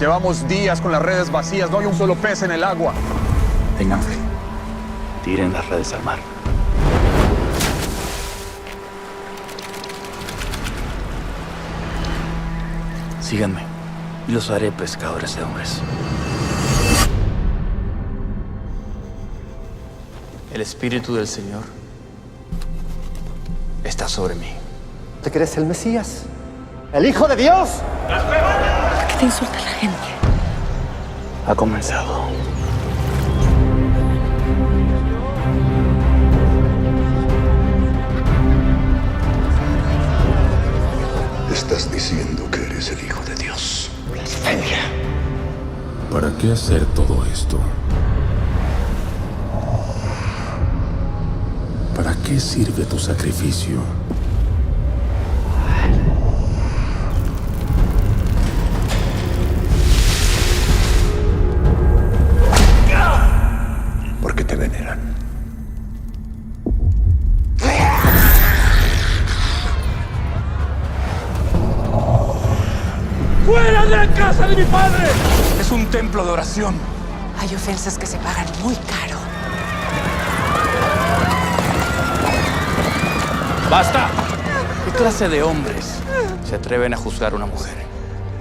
Llevamos días con las redes vacías, no hay un solo pez en el agua. Tengan fe. Tiren las redes al mar. Síganme y los haré pescadores de hombres. El Espíritu del Señor está sobre mí. ¿Te crees el Mesías? ¿El Hijo de Dios? ¿Por qué te insulta la gente? Ha comenzado. Estás diciendo que eres el Hijo de Dios. Blasfemia. ¿Para qué hacer todo esto? ¿Para qué sirve tu sacrificio? Porque te veneran. ¡Fuera de la casa de mi padre! Es un templo de oración. Hay ofensas que se pagan muy caro. ¡Basta! ¿Qué clase de hombres se atreven a juzgar a una mujer?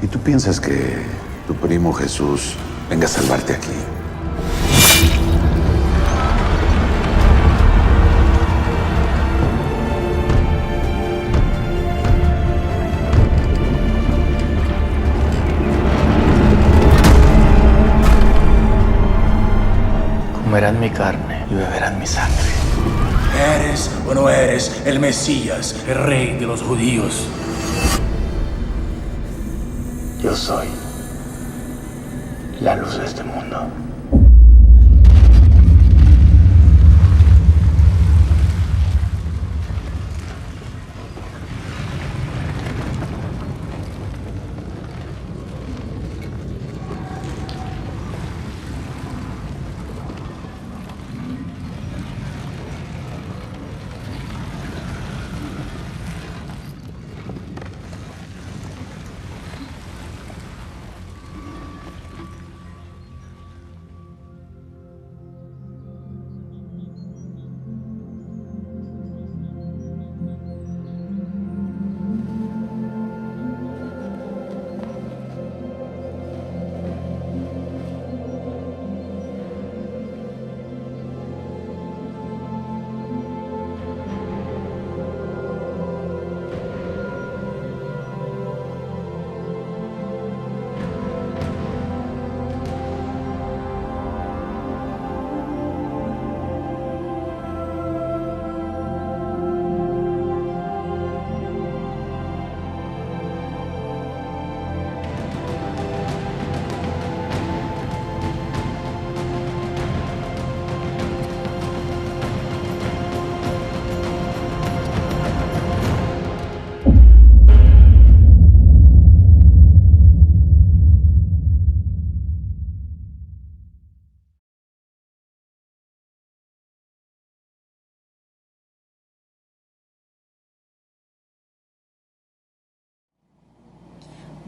¿Y tú piensas que tu primo Jesús venga a salvarte aquí? Comerán mi carne y beberán mi sangre. ¿Eres o no eres el Mesías, el rey de los judíos? Yo soy la luz de este mundo.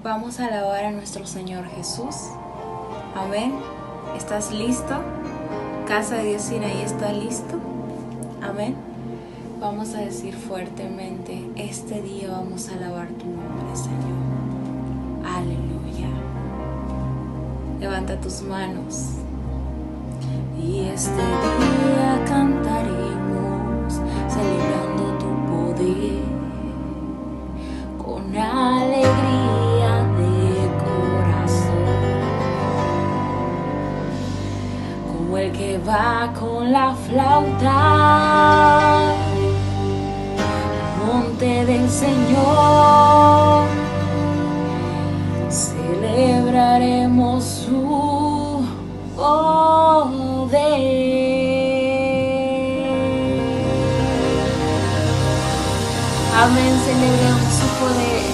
Vamos a alabar a nuestro Señor Jesús. Amén. ¿Estás listo? Casa de Dios Sinaí, ¿está listo? Amén. Vamos a decir fuertemente, este día vamos a alabar tu nombre, Señor. Aleluya. Levanta tus manos. Y este día cantaremos, celebrando tu poder, con alegría de corazón, como el que va con la flauta al monte del Señor. Celebraremos su poder. Amén, celebremos su poder.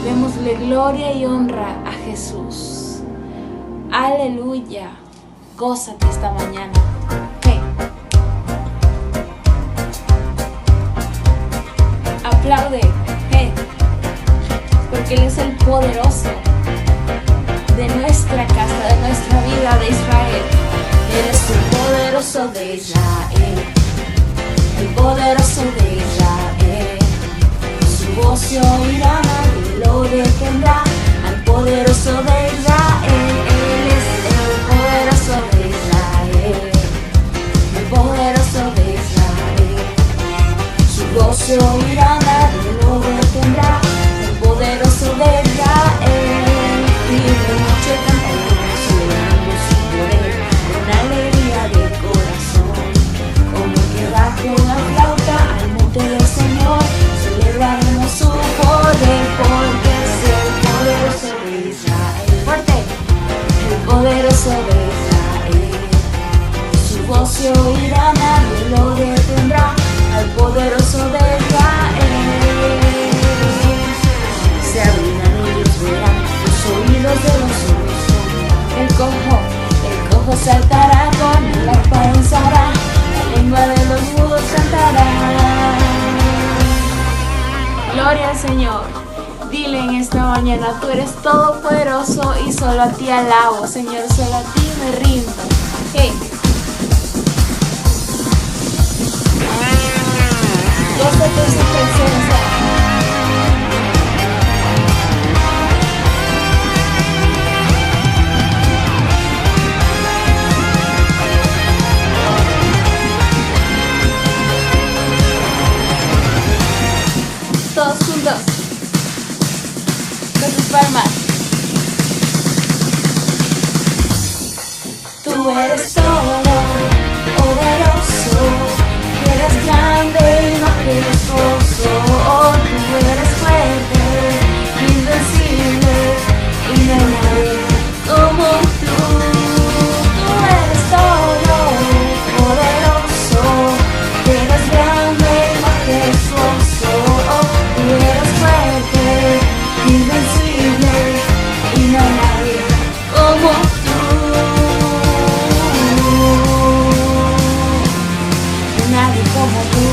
Démosle gloria y honra a Jesús. Aleluya. Gózate esta mañana. Hey. Aplaude. Hey. Porque Él es el poderoso. de nuestra casa, de nuestra vida, de Israel. Eres el poderoso de Israel, el poderoso de Israel. Su voz se oirá, nadie lo detendrá. Al poderoso de Israel, Él es el poderoso de Israel, el poderoso de Israel. Su voz se oirá, nadie lo detendrá. El poderoso de Israel. Y de noche cantaremos llorando su poder, con alegría de corazón, como que bajo la flauta al monte del Señor. Celebraremos su poder, porque es el poderoso de Israel. Fuerte, el poderoso de Israel. Su voz se oirá, nadie lo detendrá. Al poderoso de Israel. Se abrirán y ellos verán, los oídos de los sordos oirán. El cojo saltará, con el arpa danzará, la lengua de los mudos cantará. Gloria al Señor. Dile en esta mañana, tú eres todopoderoso y solo a ti alabo, Señor, solo a ti me rindo. Hey. Gózate en su presencia. Todos juntos, con tus palmas. Tú eres todo poderoso, eres grande y majestuoso. Tú eres fuerte, invencible, y no hay nadie como tú. Tú eres todo poderoso, eres grande y majestuoso. Tú eres fuerte, invencible, y no hay nadie como tú. Nadie como tú.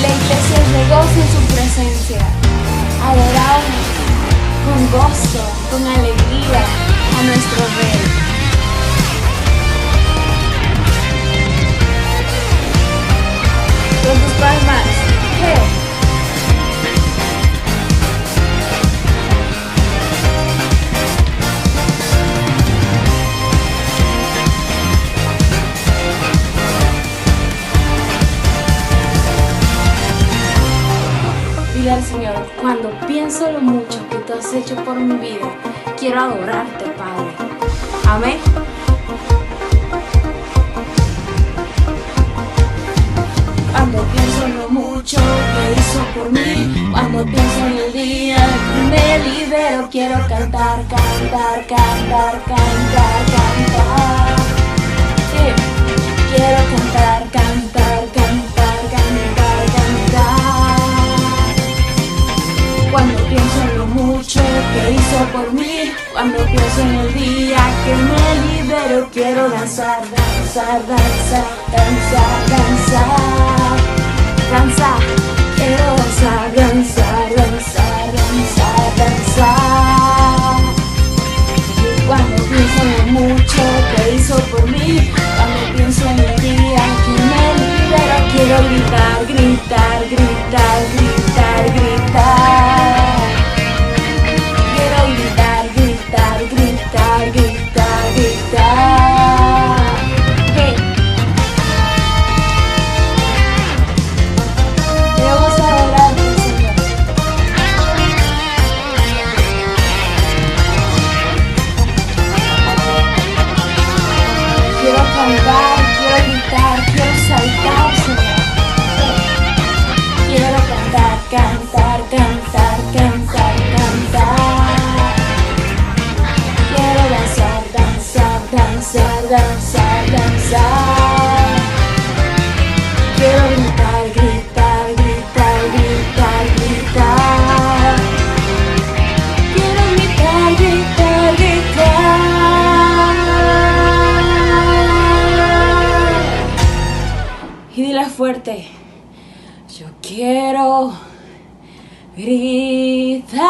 La iglesia se goza en su presencia. Adoramos con gozo, con alegría a nuestro Rey. Con tus palmas. Dile al Señor, cuando pienso lo mucho que tú has hecho por mi vida, quiero adorarte, Padre. Amén. Cuando pienso en lo mucho que hizo por mí, cuando pienso en el día que me libero, quiero cantar, cantar, cantar, cantar, cantar. Sí. Quiero cantar, cantar, cantar, cantar, cantar. Cuando pienso en lo mucho que hizo por mí, cuando pienso en el día que me libero, quiero danzar, danzar, danzar, danzar, danzar, danzar. Quiero danzar, danzar, danzar, danzar, danzar. Y cuando pienso en lo mucho que hizo por mí, cuando pienso en el día que me libero, quiero gritar, gritar, gritar, gritar, gritar. Quiero gritar, gritar, gritar, gritar, gritar. Hey. Vamos a adorar al Señor. Quiero cantar, quiero gritar, quiero saltar, Señor. Quiero cantar, cantar, cantar, cantar, cantar. Quiero danzar, danzar, danzar, danzar, danzar. Quiero gritar, gritar, gritar, gritar, gritar. Quiero gritar, gritar, gritar. Y dile fuerte. Yo quiero gritar.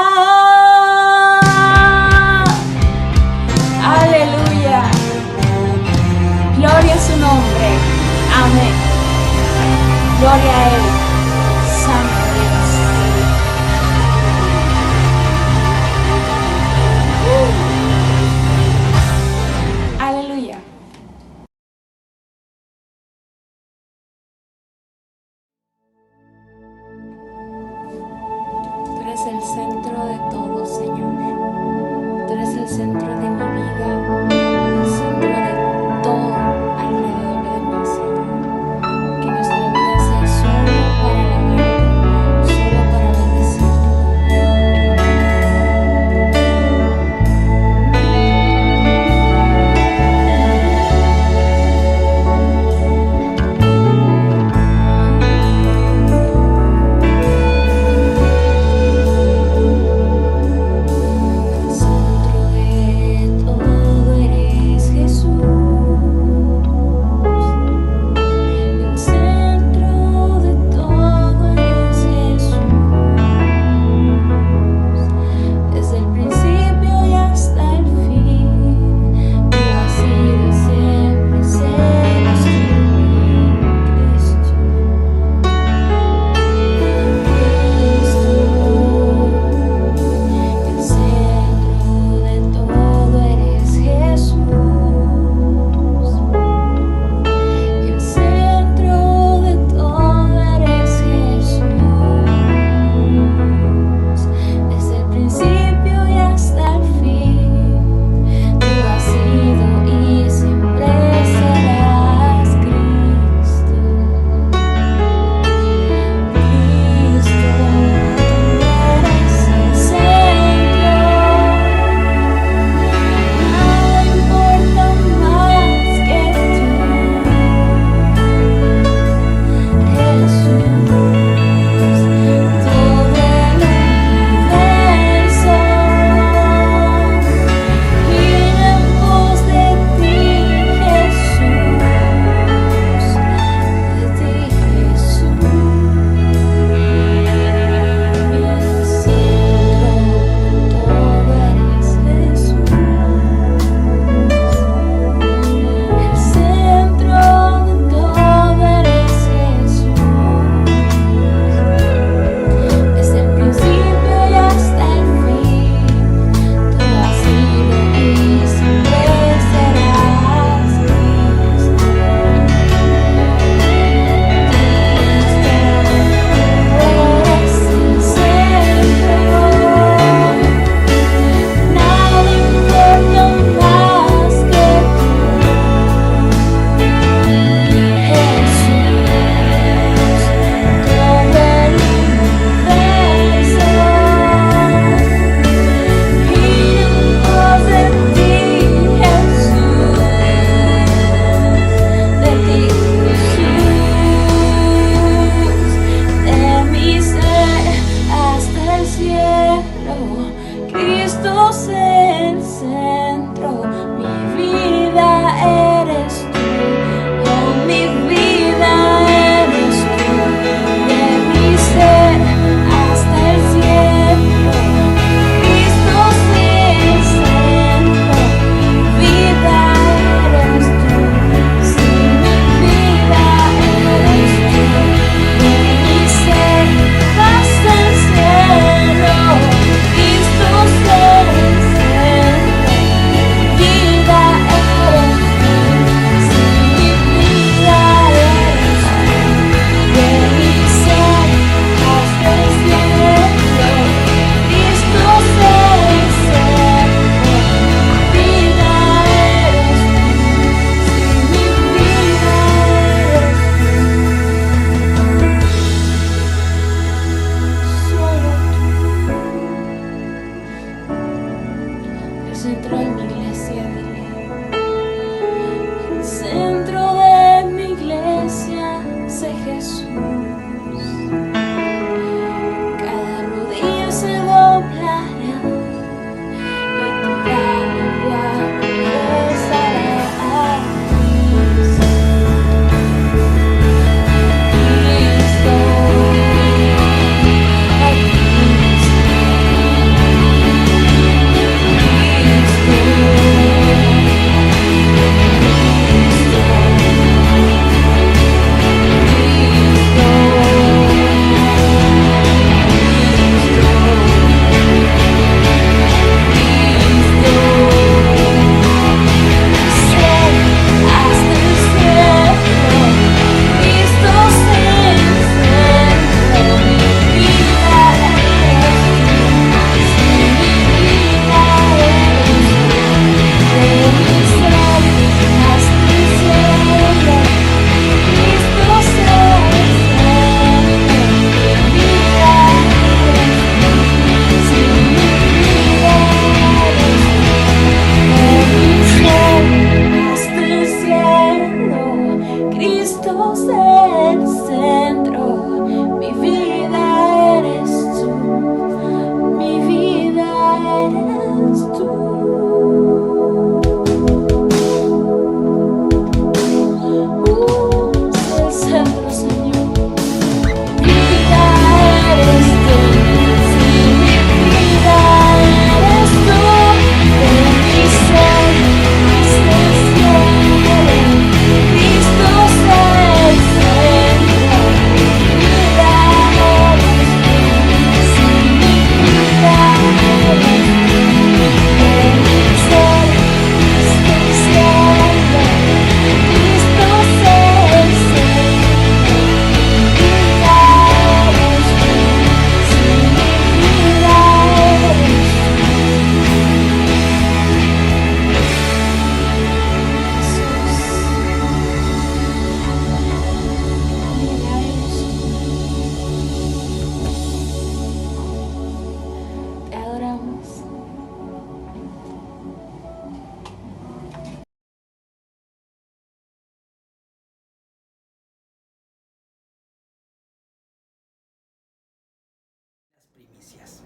primicias.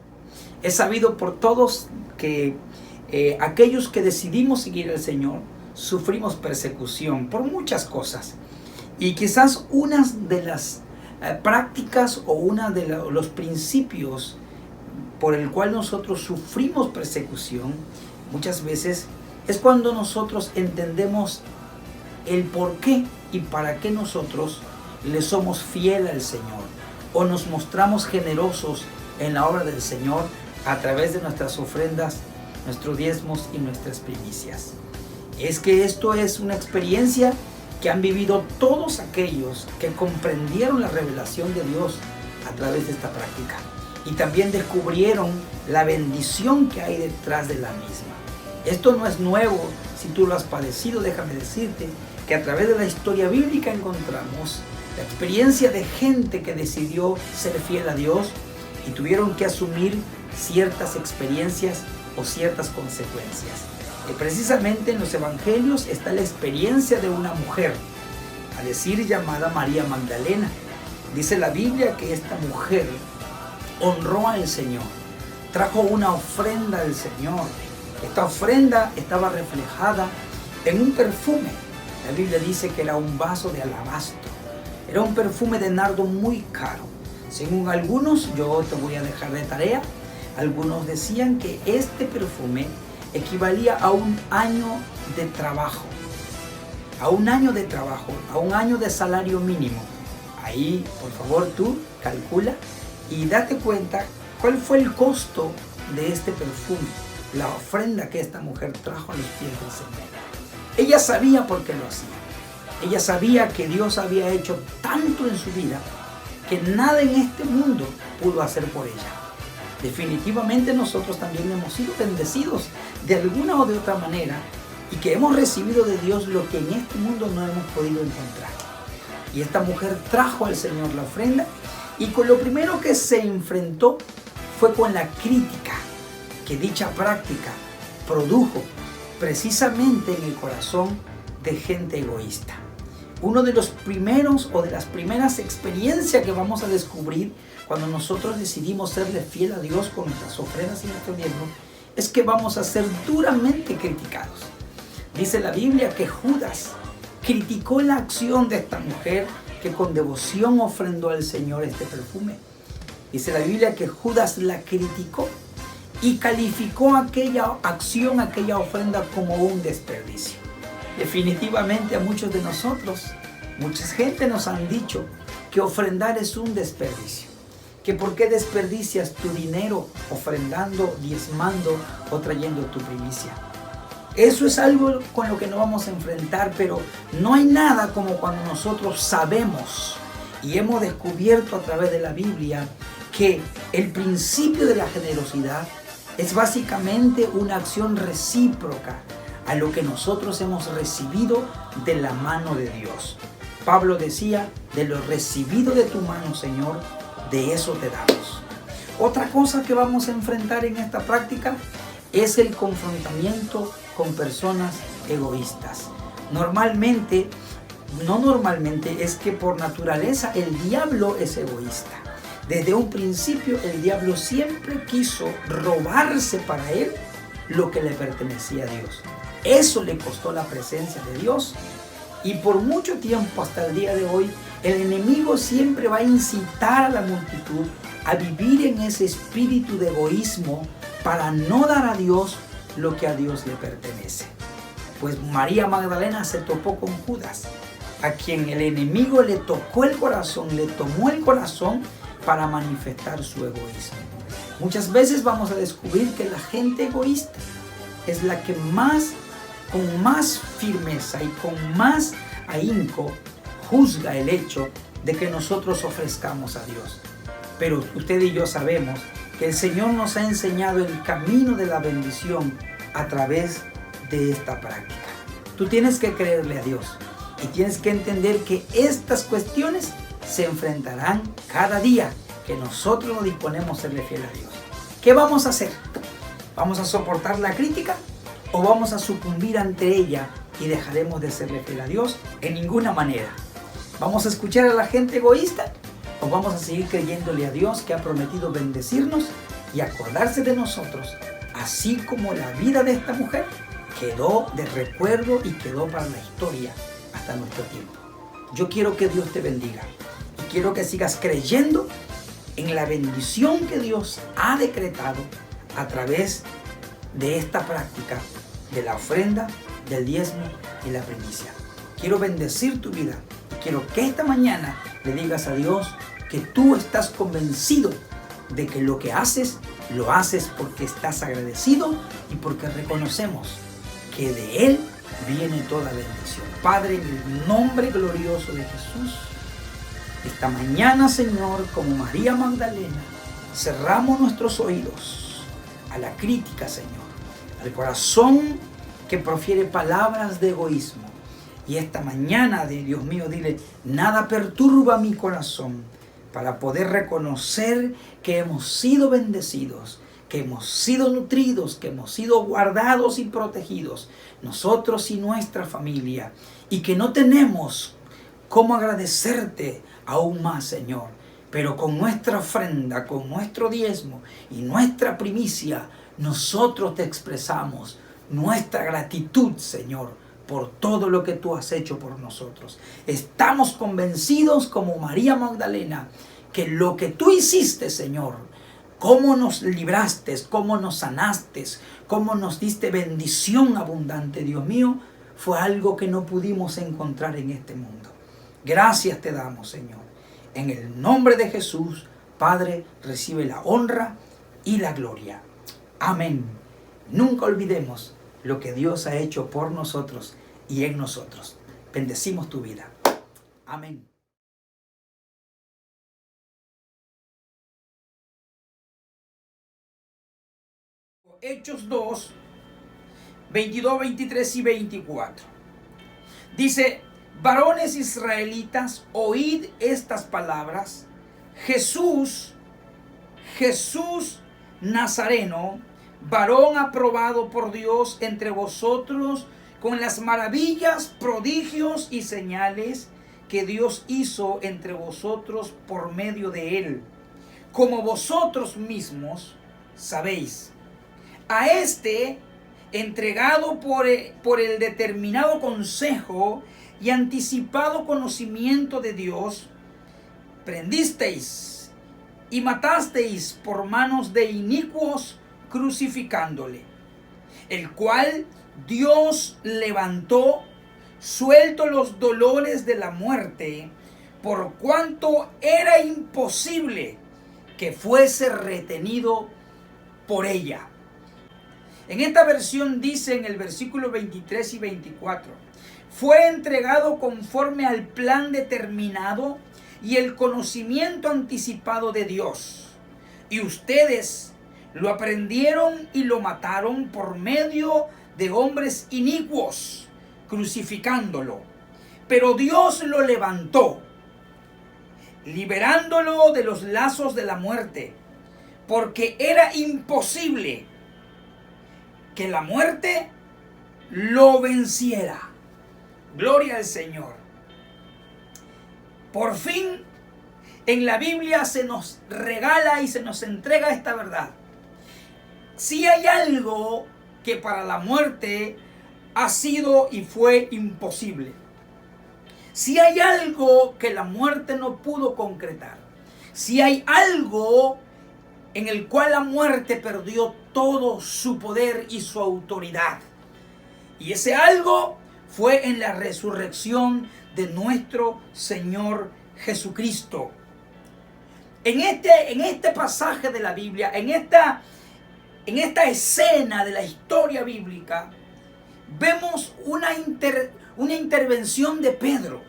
Es sabido por todos que aquellos que decidimos seguir al Señor sufrimos persecución por muchas cosas. Y quizás una de las prácticas o una de los principios por el cual nosotros sufrimos persecución muchas veces es cuando nosotros entendemos el por qué y para qué nosotros le somos fiel al Señor o nos mostramos generosos en la obra del Señor a través de nuestras ofrendas, nuestros diezmos y nuestras primicias. Es que esto es una experiencia que han vivido todos aquellos que comprendieron la revelación de Dios a través de esta práctica y también descubrieron la bendición que hay detrás de la misma. Esto no es nuevo, si tú lo has padecido, déjame decirte que a través de la historia bíblica encontramos la experiencia de gente que decidió ser fiel a Dios y tuvieron que asumir ciertas experiencias o ciertas consecuencias. Precisamente en los evangelios está la experiencia de una mujer, a decir llamada María Magdalena. Dice la Biblia que esta mujer honró al Señor, trajo una ofrenda al Señor. Esta ofrenda estaba reflejada en un perfume. La Biblia dice que era un vaso de alabastro. Era un perfume de nardo muy caro. Según algunos, yo te voy a dejar de tarea, algunos decían que este perfume equivalía a un año de trabajo. A un año de trabajo, a un año de salario mínimo. Ahí, por favor, tú calcula y date cuenta cuál fue el costo de este perfume, la ofrenda que esta mujer trajo a los pies del Señor. Ella sabía por qué lo hacía. Ella sabía que Dios había hecho tanto en su vida que nada en este mundo pudo hacer por ella. Definitivamente nosotros también hemos sido bendecidos de alguna o de otra manera y que hemos recibido de Dios lo que en este mundo no hemos podido encontrar. Y esta mujer trajo al Señor la ofrenda y con lo primero que se enfrentó fue con la crítica que dicha práctica produjo precisamente en el corazón de gente egoísta. Uno de los primeros o de las primeras experiencias que vamos a descubrir cuando nosotros decidimos serle fiel a Dios con nuestras ofrendas y nuestro diezmo es que vamos a ser duramente criticados. Dice la Biblia que Judas criticó la acción de esta mujer que con devoción ofrendó al Señor este perfume. Dice la Biblia que Judas la criticó y calificó aquella acción, aquella ofrenda como un desperdicio. Definitivamente a muchos de nosotros, mucha gente nos han dicho que ofrendar es un desperdicio. Que por qué desperdicias tu dinero ofrendando, diezmando o trayendo tu primicia. Eso es algo con lo que nos vamos a enfrentar, pero no hay nada como cuando nosotros sabemos y hemos descubierto a través de la Biblia que el principio de la generosidad es básicamente una acción recíproca a lo que nosotros hemos recibido de la mano de Dios. Pablo decía, de lo recibido de tu mano, Señor, de eso te damos. Otra cosa que vamos a enfrentar en esta práctica es el confrontamiento con personas egoístas. Es que por naturaleza el diablo es egoísta. Desde un principio el diablo siempre quiso robarse para él lo que le pertenecía a Dios. Eso le costó la presencia de Dios y por mucho tiempo hasta el día de hoy el enemigo siempre va a incitar a la multitud a vivir en ese espíritu de egoísmo para no dar a Dios lo que a Dios le pertenece. Pues María Magdalena se topó con Judas, a quien el enemigo le tocó el corazón, le tomó el corazón para manifestar su egoísmo. Muchas veces vamos a descubrir que la gente egoísta es la que con más firmeza y con más ahínco juzga el hecho de que nosotros ofrezcamos a Dios. Pero usted y yo sabemos que el Señor nos ha enseñado el camino de la bendición a través de esta práctica. Tú tienes que creerle a Dios y tienes que entender que estas cuestiones se enfrentarán cada día que nosotros nos disponemos a serle fiel a Dios. ¿Qué vamos a hacer? ¿Vamos a soportar la crítica o vamos a sucumbir ante ella y dejaremos de serle fiel a Dios? En ninguna manera. ¿Vamos a escuchar a la gente egoísta o vamos a seguir creyéndole a Dios que ha prometido bendecirnos y acordarse de nosotros, así como la vida de esta mujer quedó de recuerdo y quedó para la historia hasta nuestro tiempo. Yo quiero que Dios te bendiga y quiero que sigas creyendo en la bendición que Dios ha decretado a través de esta práctica de la ofrenda, del diezmo y la primicia. Quiero bendecir tu vida. Quiero que esta mañana le digas a Dios que tú estás convencido de que lo que haces, lo haces porque estás agradecido y porque reconocemos que de Él viene toda bendición. Padre, en el nombre glorioso de Jesús, esta mañana, Señor, como María Magdalena, cerramos nuestros oídos a la crítica, Señor, al corazón que profiere palabras de egoísmo. Y esta mañana, Dios mío, dile, nada perturba mi corazón para poder reconocer que hemos sido bendecidos, que hemos sido nutridos, que hemos sido guardados y protegidos, nosotros y nuestra familia, y que no tenemos cómo agradecerte aún más, Señor, pero con nuestra ofrenda, con nuestro diezmo y nuestra primicia, nosotros te expresamos nuestra gratitud, Señor, por todo lo que tú has hecho por nosotros. Estamos convencidos como María Magdalena que lo que tú hiciste, Señor, cómo nos libraste, cómo nos sanaste, cómo nos diste bendición abundante, Dios mío, fue algo que no pudimos encontrar en este mundo. Gracias te damos, Señor. En el nombre de Jesús, Padre, recibe la honra y la gloria. Amén. Nunca olvidemos lo que Dios ha hecho por nosotros y en nosotros. Bendecimos tu vida. Amén. Hechos 2, 22, 23 y 24. Dice, varones israelitas, oíd estas palabras. Jesús Nazareno, varón aprobado por Dios entre vosotros con las maravillas, prodigios y señales que Dios hizo entre vosotros por medio de él, como vosotros mismos sabéis. A este, entregado por el determinado consejo y anticipado conocimiento de Dios, prendisteis y matasteis por manos de inicuos, crucificándole, el cual Dios levantó, suelto los dolores de la muerte, por cuanto era imposible que fuese retenido por ella. En esta versión dice en el versículo 23 y 24, fue entregado conforme al plan determinado y el conocimiento anticipado de Dios. Y ustedes lo aprendieron y lo mataron por medio de hombres inicuos, crucificándolo. Pero Dios lo levantó, liberándolo de los lazos de la muerte, porque era imposible que la muerte lo venciera. Gloria al Señor. Por fin, en la Biblia se nos regala y se nos entrega esta verdad. Si hay algo que para la muerte ha sido y fue imposible, si hay algo que la muerte no pudo concretar, si hay algo en el cual la muerte perdió todo su poder y su autoridad, y ese algo fue en la resurrección de nuestro Señor Jesucristo. En este pasaje de la Biblia, en esta escena de la historia bíblica, vemos una intervención de Pedro.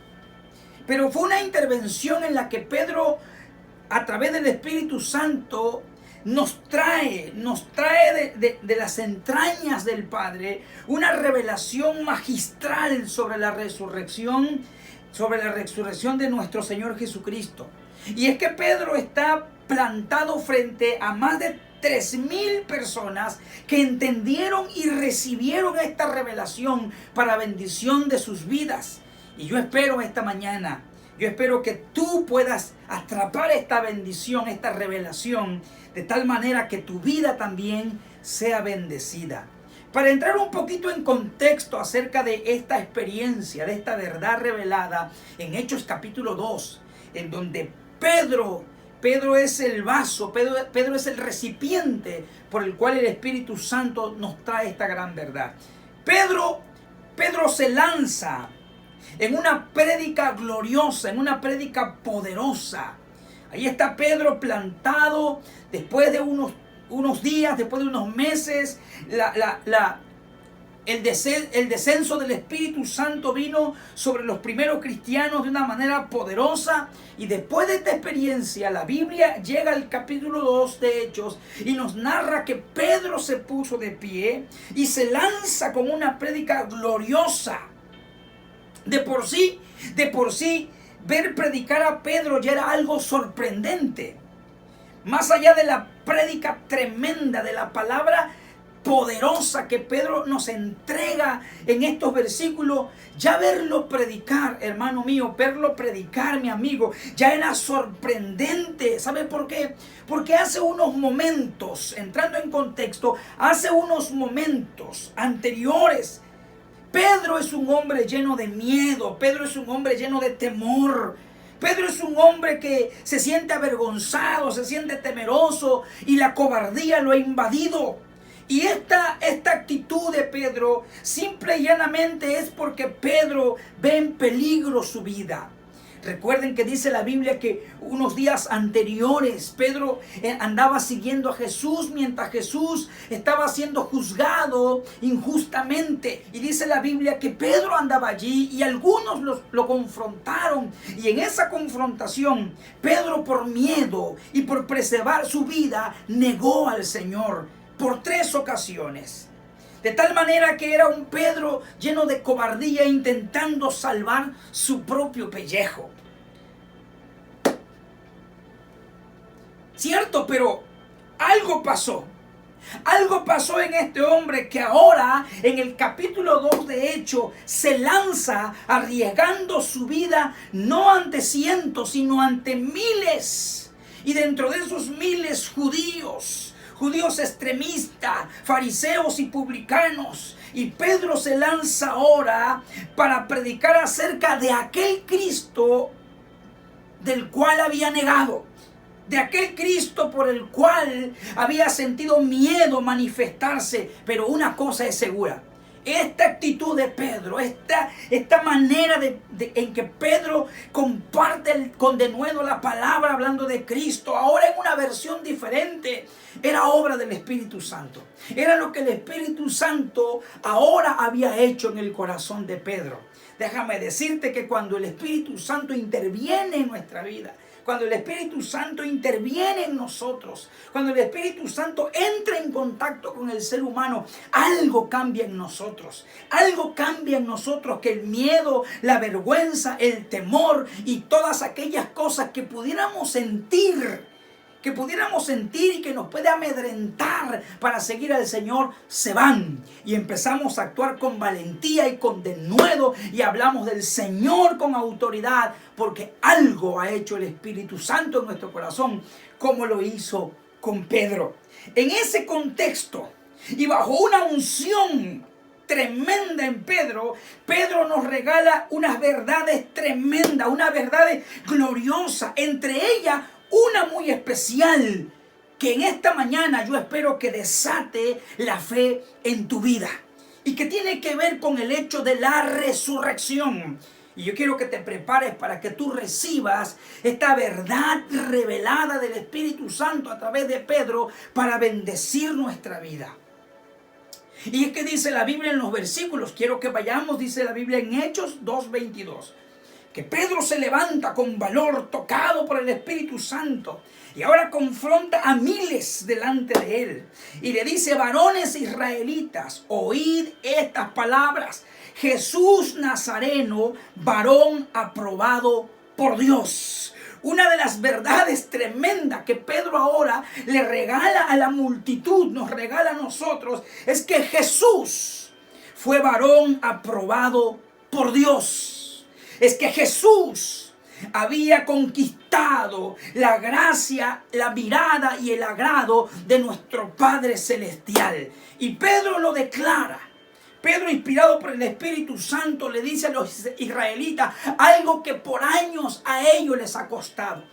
Pero fue una intervención en la que Pedro, a través del Espíritu Santo, nos trae de las entrañas del Padre una revelación magistral sobre la resurrección de nuestro Señor Jesucristo. Y es que Pedro está plantado frente a más de 3,000 personas que entendieron y recibieron esta revelación para bendición de sus vidas. Y yo espero esta mañana, yo espero que tú puedas atrapar esta bendición, esta revelación, de tal manera que tu vida también sea bendecida. Para entrar un poquito en contexto acerca de esta experiencia, de esta verdad revelada en Hechos capítulo 2, en donde Pedro es el vaso, Pedro es el recipiente por el cual el Espíritu Santo nos trae esta gran verdad. Pedro se lanza en una prédica gloriosa, en una prédica poderosa. Ahí está Pedro plantado después de unos días, después de unos meses. El descenso del Espíritu Santo vino sobre los primeros cristianos de una manera poderosa. Y después de esta experiencia, la Biblia llega al capítulo 2 de Hechos y nos narra que Pedro se puso de pie y se lanza con una prédica gloriosa. De por sí, ver predicar a Pedro ya era algo sorprendente. Más allá de la prédica tremenda, de la palabra poderosa que Pedro nos entrega en estos versículos, ya verlo predicar, hermano mío, verlo predicar, mi amigo, ya era sorprendente. ¿Sabe por qué? Porque hace unos momentos, entrando en contexto, hace unos momentos anteriores, Pedro es un hombre lleno de miedo, Pedro es un hombre lleno de temor. Pedro es un hombre que se siente avergonzado, se siente temeroso y la cobardía lo ha invadido. Y esta actitud de Pedro simple y llanamente es porque Pedro ve en peligro su vida. Recuerden que dice la Biblia que unos días anteriores Pedro andaba siguiendo a Jesús mientras Jesús estaba siendo juzgado injustamente. Y dice la Biblia que Pedro andaba allí y algunos lo confrontaron. Y en esa confrontación Pedro, por miedo y por preservar su vida, negó al Señor por 3 ocasiones. De tal manera que era un Pedro lleno de cobardía intentando salvar su propio pellejo. Cierto, pero algo pasó. Algo pasó en este hombre que ahora en el capítulo 2 de Hechos se lanza arriesgando su vida no ante cientos sino ante miles. Y dentro de esos miles judíos extremistas, fariseos y publicanos. Y Pedro se lanza ahora para predicar acerca de aquel Cristo del cual había negado. De aquel Cristo por el cual había sentido miedo manifestarse. Pero una cosa es segura. Esta actitud de Pedro, esta manera en que Pedro comparte con denuedo la palabra hablando de Cristo, ahora en una versión diferente, era obra del Espíritu Santo. Era lo que el Espíritu Santo ahora había hecho en el corazón de Pedro. Déjame decirte que cuando el Espíritu Santo interviene en nuestra vida, cuando el Espíritu Santo interviene en nosotros, cuando el Espíritu Santo entra en contacto con el ser humano, algo cambia en nosotros. Algo cambia en nosotros que el miedo, la vergüenza, el temor y todas aquellas cosas que pudiéramos sentir y que nos puede amedrentar para seguir al Señor, se van. Y empezamos a actuar con valentía y con denuedo y hablamos del Señor con autoridad, porque algo ha hecho el Espíritu Santo en nuestro corazón, como lo hizo con Pedro. En ese contexto y bajo una unción tremenda en Pedro, Pedro nos regala unas verdades tremendas, unas verdades gloriosas, entre ellas una muy especial que en esta mañana yo espero que desate la fe en tu vida y que tiene que ver con el hecho de la resurrección. Y yo quiero que te prepares para que tú recibas esta verdad revelada del Espíritu Santo a través de Pedro para bendecir nuestra vida. Y es que dice la Biblia en los versículos, quiero que vayamos, dice la Biblia en Hechos 2:22. Que Pedro se levanta con valor, tocado por el Espíritu Santo, y ahora confronta a miles delante de él. Y le dice: varones israelitas, oíd estas palabras. Jesús Nazareno, varón aprobado por Dios. Una de las verdades tremendas que Pedro ahora le regala a la multitud, nos regala a nosotros, es que Jesús fue varón aprobado por Dios. Es que Jesús había conquistado la gracia, la mirada y el agrado de nuestro Padre Celestial. Y Pedro lo declara. Pedro, inspirado por el Espíritu Santo, le dice a los israelitas algo que por años a ellos les ha costado.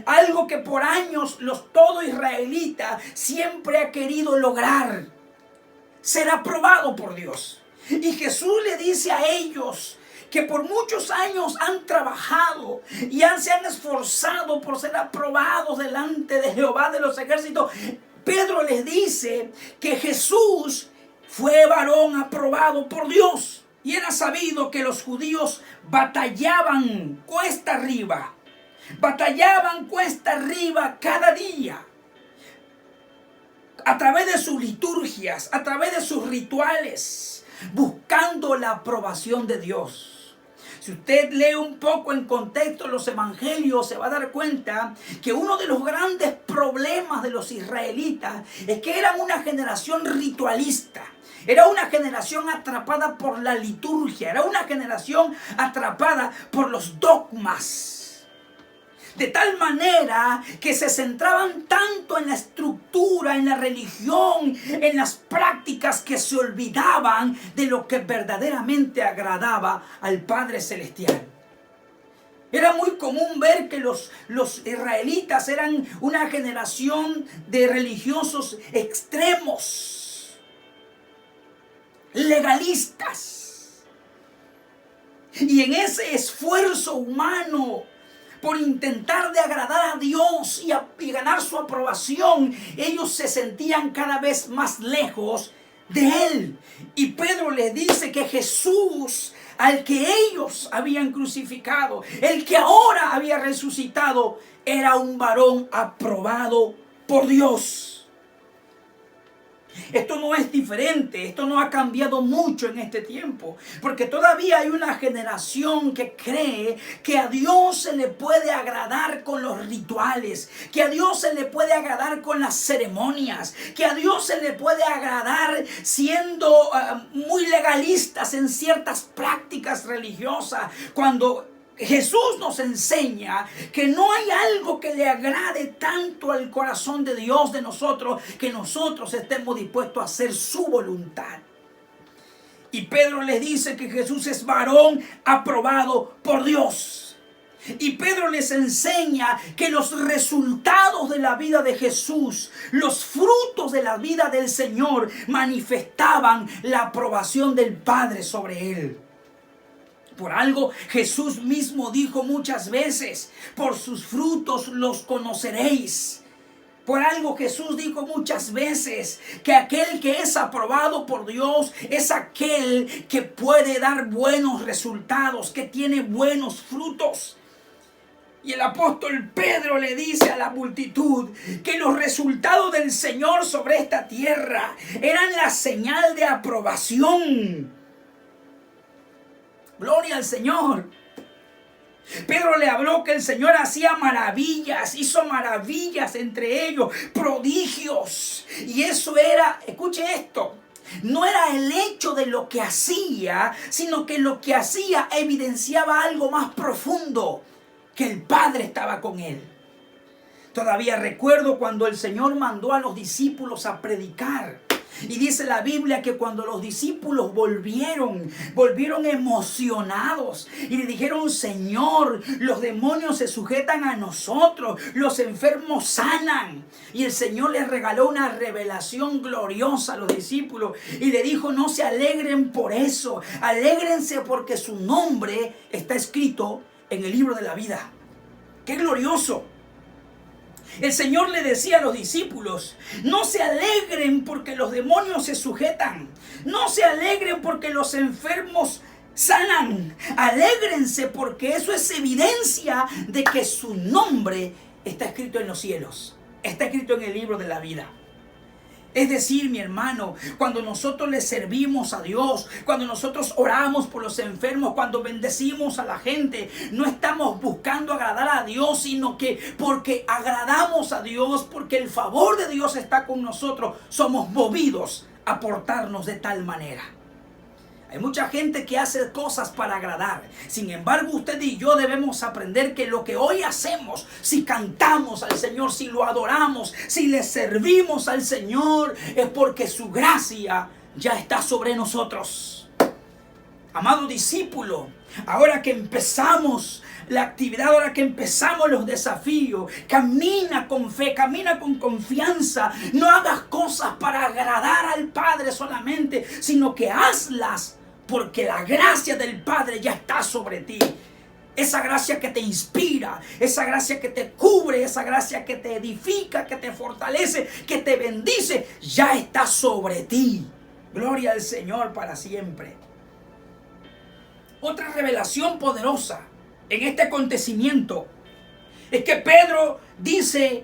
Algo que por años todo israelita siempre ha querido lograr. Ser aprobado por Dios. Y Jesús le dice a ellos que por muchos años han trabajado y se han esforzado por ser aprobados delante de Jehová de los ejércitos. Pedro les dice que Jesús fue varón aprobado por Dios. Y era sabido que los judíos batallaban cuesta arriba. Batallaban cuesta arriba cada día. A través de sus liturgias, a través de sus rituales, buscando la aprobación de Dios. Si usted lee un poco en contexto los evangelios, se va a dar cuenta que uno de los grandes problemas de los israelitas es que eran una generación ritualista. Era una generación atrapada por la liturgia. Era una generación atrapada por los dogmas. De tal manera que se centraban tanto en la estructura, en la religión, en las prácticas, que se olvidaban de lo que verdaderamente agradaba al Padre Celestial. Era muy común ver que los israelitas eran una generación de religiosos extremos, legalistas. Y en ese esfuerzo humano por intentar de agradar a Dios y ganar su aprobación, ellos se sentían cada vez más lejos de Él. Y Pedro les dice que Jesús, al que ellos habían crucificado, el que ahora había resucitado, era un varón aprobado por Dios. Esto no es diferente, esto no ha cambiado mucho en este tiempo, porque todavía hay una generación que cree que a Dios se le puede agradar con los rituales, que a Dios se le puede agradar con las ceremonias, que a Dios se le puede agradar siendo muy legalistas en ciertas prácticas religiosas, cuando Jesús nos enseña que no hay algo que le agrade tanto al corazón de Dios de nosotros, que nosotros estemos dispuestos a hacer su voluntad. Y Pedro les dice que Jesús es varón aprobado por Dios. Y Pedro les enseña que los resultados de la vida de Jesús, los frutos de la vida del Señor, manifestaban la aprobación del Padre sobre Él. Por algo Jesús mismo dijo muchas veces: por sus frutos los conoceréis. Por algo Jesús dijo muchas veces que aquel que es aprobado por Dios es aquel que puede dar buenos resultados, que tiene buenos frutos. Y el apóstol Pedro le dice a la multitud que los resultados del Señor sobre esta tierra eran la señal de aprobación. Gloria al Señor. Pedro le habló que el Señor hacía maravillas, hizo maravillas entre ellos, prodigios. Y eso era, escuche esto, no era el hecho de lo que hacía, sino que lo que hacía evidenciaba algo más profundo, que el Padre estaba con él. Todavía recuerdo cuando el Señor mandó a los discípulos a predicar. Y dice la Biblia que cuando los discípulos volvieron emocionados y le dijeron: Señor, los demonios se sujetan a nosotros, los enfermos sanan. Y el Señor les regaló una revelación gloriosa a los discípulos y le dijo: no se alegren por eso, alégrense porque su nombre está escrito en el libro de la vida. ¡Qué glorioso! El Señor le decía a los discípulos: no se alegren porque los demonios se sujetan. No se alegren porque los enfermos sanan. Alégrense porque eso es evidencia de que su nombre está escrito en los cielos. Está escrito en el libro de la vida. Es decir, mi hermano, cuando nosotros le servimos a Dios, cuando nosotros oramos por los enfermos, cuando bendecimos a la gente, no estamos buscando agradar a Dios, sino que porque agradamos a Dios, porque el favor de Dios está con nosotros, somos movidos a portarnos de tal manera. Hay mucha gente que hace cosas para agradar. Sin embargo, usted y yo debemos aprender que lo que hoy hacemos, si cantamos al Señor, si lo adoramos, si le servimos al Señor, es porque su gracia ya está sobre nosotros. Amado discípulo, ahora que empezamos la actividad, ahora que empezamos los desafíos, camina con fe, camina con confianza. No hagas cosas para agradar al Padre solamente, sino que hazlas porque la gracia del Padre ya está sobre ti. Esa gracia que te inspira, esa gracia que te cubre, esa gracia que te edifica, que te fortalece, que te bendice, ya está sobre ti. Gloria al Señor para siempre. Otra revelación poderosa en este acontecimiento es que Pedro dice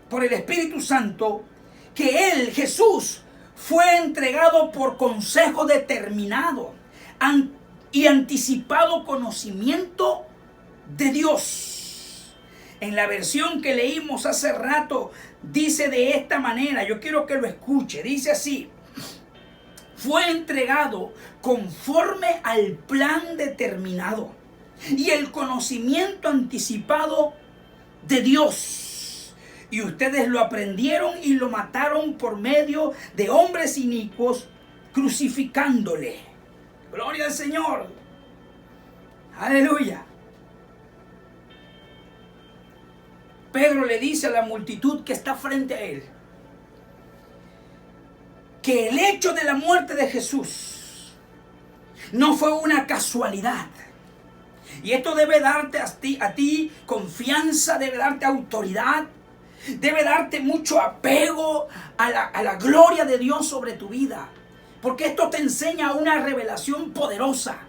por el Espíritu Santo que él, Jesús, fue entregado por consejo determinado y anticipado conocimiento de Dios. En la versión que leímos hace rato dice de esta manera, yo quiero que lo escuche, dice así: fue entregado conforme al plan determinado y el conocimiento anticipado de Dios. Y ustedes lo aprendieron y lo mataron por medio de hombres inicuos, crucificándole. Gloria al Señor. Aleluya. Pedro le dice a la multitud que está frente a él que el hecho de la muerte de Jesús no fue una casualidad. Y esto debe darte a ti confianza, debe darte autoridad, debe darte mucho apego a la gloria de Dios sobre tu vida. Porque esto te enseña una revelación poderosa.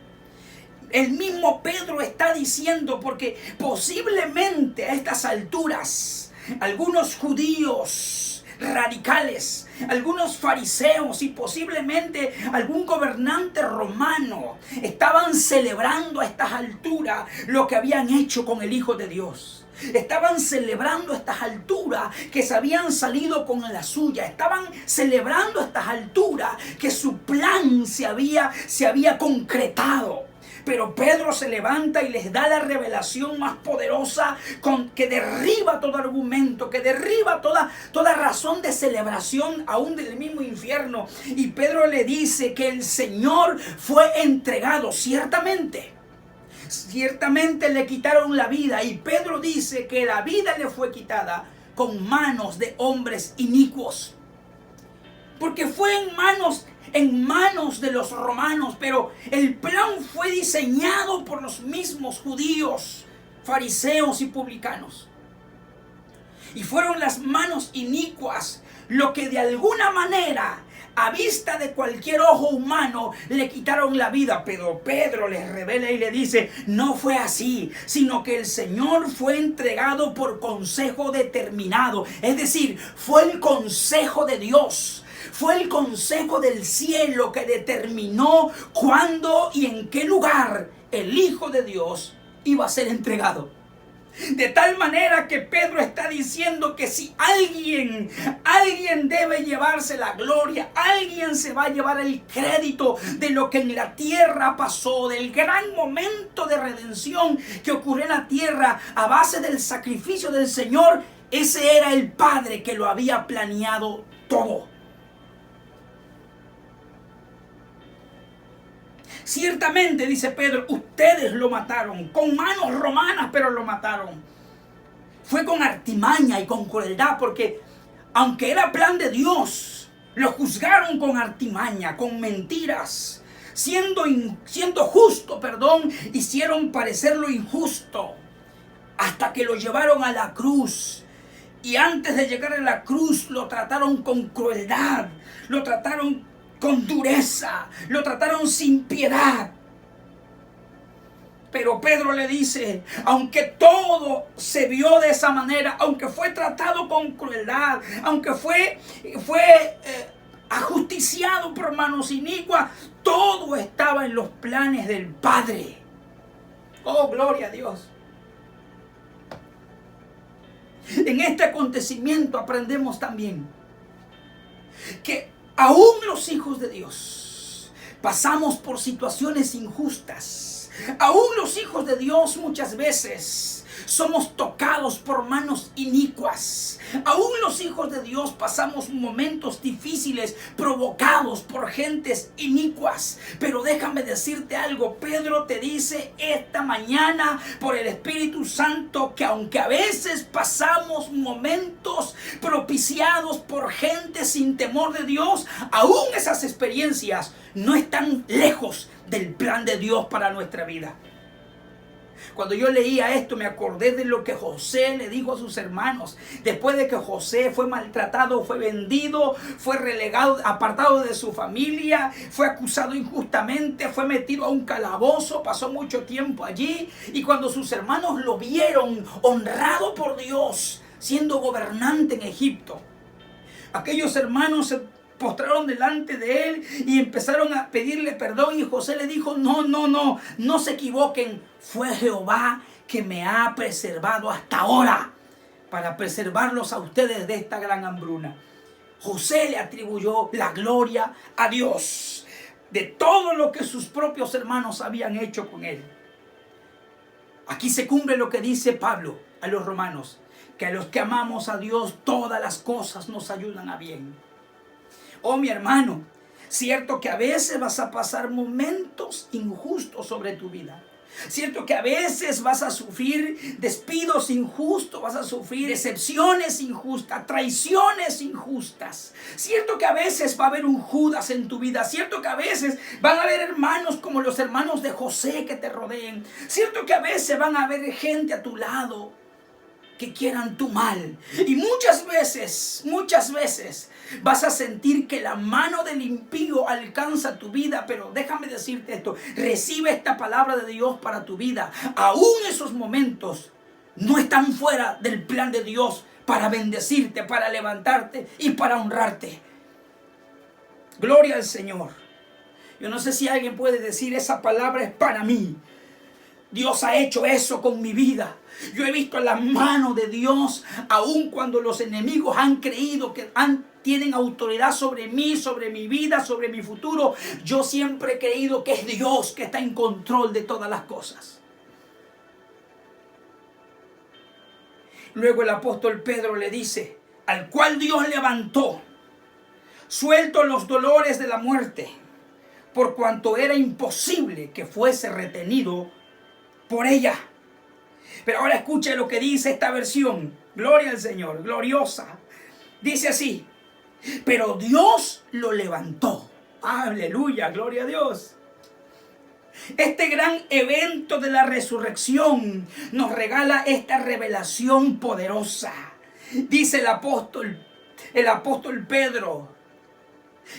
El mismo Pedro está diciendo, porque posiblemente a estas alturas algunos judíos radicales, algunos fariseos y posiblemente algún gobernante romano estaban celebrando a estas alturas lo que habían hecho con el Hijo de Dios. Estaban celebrando a estas alturas que se habían salido con la suya. Estaban celebrando a estas alturas que su plan se había concretado. Pero Pedro se levanta y les da la revelación más poderosa que derriba todo argumento, que derriba toda razón de celebración aún del mismo infierno. Y Pedro le dice que el Señor fue entregado. Ciertamente le quitaron la vida, y Pedro dice que la vida le fue quitada con manos de hombres inicuos. Porque fue en manos de los romanos, pero el plan fue diseñado por los mismos judíos, fariseos y publicanos. Y fueron las manos inicuas lo que de alguna manera, a vista de cualquier ojo humano, le quitaron la vida. Pero Pedro les revela y le dice: no fue así, sino que el Señor fue entregado por consejo determinado. Es decir, fue el consejo de Dios, fue el consejo del cielo que determinó cuándo y en qué lugar el Hijo de Dios iba a ser entregado. De tal manera que Pedro está diciendo que si alguien debe llevarse la gloria, alguien se va a llevar el crédito de lo que en la tierra pasó, del gran momento de redención que ocurrió en la tierra a base del sacrificio del Señor, ese era el Padre que lo había planeado todo. Ciertamente, dice Pedro, ustedes lo mataron con manos romanas, pero lo mataron. Fue con artimaña y con crueldad, porque aunque era plan de Dios, lo juzgaron con artimaña, con mentiras. Siendo justo, hicieron parecerlo injusto, hasta que lo llevaron a la cruz. Y antes de llegar a la cruz lo trataron con crueldad, lo trataron con dureza, lo trataron sin piedad. Pero Pedro le dice, aunque todo se vio de esa manera, aunque fue tratado con crueldad, aunque fue ajusticiado por manos inicuas, todo estaba en los planes del Padre. Oh, gloria a Dios. En este acontecimiento aprendemos también que aún los hijos de Dios pasamos por situaciones injustas. Aún los hijos de Dios muchas veces somos tocados por manos inicuas. Aún los hijos de Dios pasamos momentos difíciles provocados por gentes inicuas. Pero déjame decirte algo. Pedro te dice esta mañana por el Espíritu Santo que aunque a veces pasamos momentos propiciados por gente sin temor de Dios, aún esas experiencias no están lejos del plan de Dios para nuestra vida. Cuando yo leía esto me acordé de lo que José le dijo a sus hermanos. Después de que José fue maltratado, fue vendido, fue relegado, apartado de su familia, fue acusado injustamente, fue metido a un calabozo, pasó mucho tiempo allí. Y cuando sus hermanos lo vieron honrado por Dios, siendo gobernante en Egipto, aquellos hermanos se postraron delante de él y empezaron a pedirle perdón, y José le dijo: no se equivoquen, fue Jehová que me ha preservado hasta ahora para preservarlos a ustedes de esta gran hambruna. José le atribuyó la gloria a Dios de todo lo que sus propios hermanos habían hecho con él. Aquí se cumple lo que dice Pablo a los romanos, que a los que amamos a Dios todas las cosas nos ayudan a bien. Oh, mi hermano, cierto que a veces vas a pasar momentos injustos sobre tu vida. Cierto que a veces vas a sufrir despidos injustos, vas a sufrir decepciones injustas, traiciones injustas. Cierto que a veces va a haber un Judas en tu vida. Cierto que a veces van a haber hermanos como los hermanos de José que te rodeen. Cierto que a veces van a haber gente a tu lado que quieran tu mal. Y muchas veces vas a sentir que la mano del impío alcanza tu vida. Pero déjame decirte esto: recibe esta palabra de Dios para tu vida. Aún esos momentos no están fuera del plan de Dios para bendecirte, para levantarte y para honrarte. Gloria al Señor. Yo no sé si alguien puede decir: esa palabra es para mí. Dios ha hecho eso con mi vida. Yo he visto la mano de Dios, aun cuando los enemigos han creído que tienen autoridad sobre mí, sobre mi vida, sobre mi futuro. Yo siempre he creído que es Dios que está en control de todas las cosas. Luego el apóstol Pedro le dice: al cual Dios levantó, suelto los dolores de la muerte, por cuanto era imposible que fuese retenido por ella. Pero ahora escucha lo que dice esta versión. Gloria al Señor, gloriosa. Dice así: pero Dios lo levantó. Aleluya, gloria a Dios. Este gran evento de la resurrección nos regala esta revelación poderosa. Dice el apóstol Pedro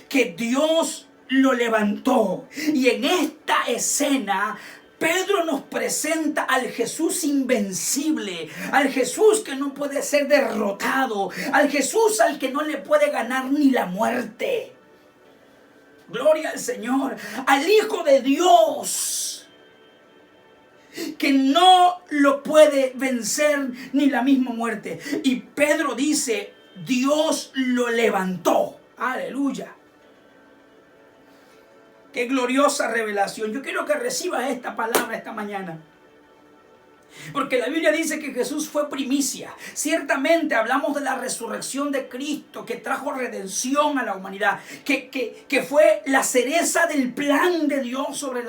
que Dios lo levantó. Y en esta escena Pedro nos presenta al Jesús invencible, al Jesús que no puede ser derrotado, al Jesús al que no le puede ganar ni la muerte. Gloria al Señor, al Hijo de Dios, que no lo puede vencer ni la misma muerte. Y Pedro dice: Dios lo levantó. Aleluya. Qué gloriosa revelación. Yo quiero que recibas esta palabra esta mañana. Porque la Biblia dice que Jesús fue primicia. Ciertamente hablamos de la resurrección de Cristo, que trajo redención a la humanidad, que fue la cereza del plan de Dios sobre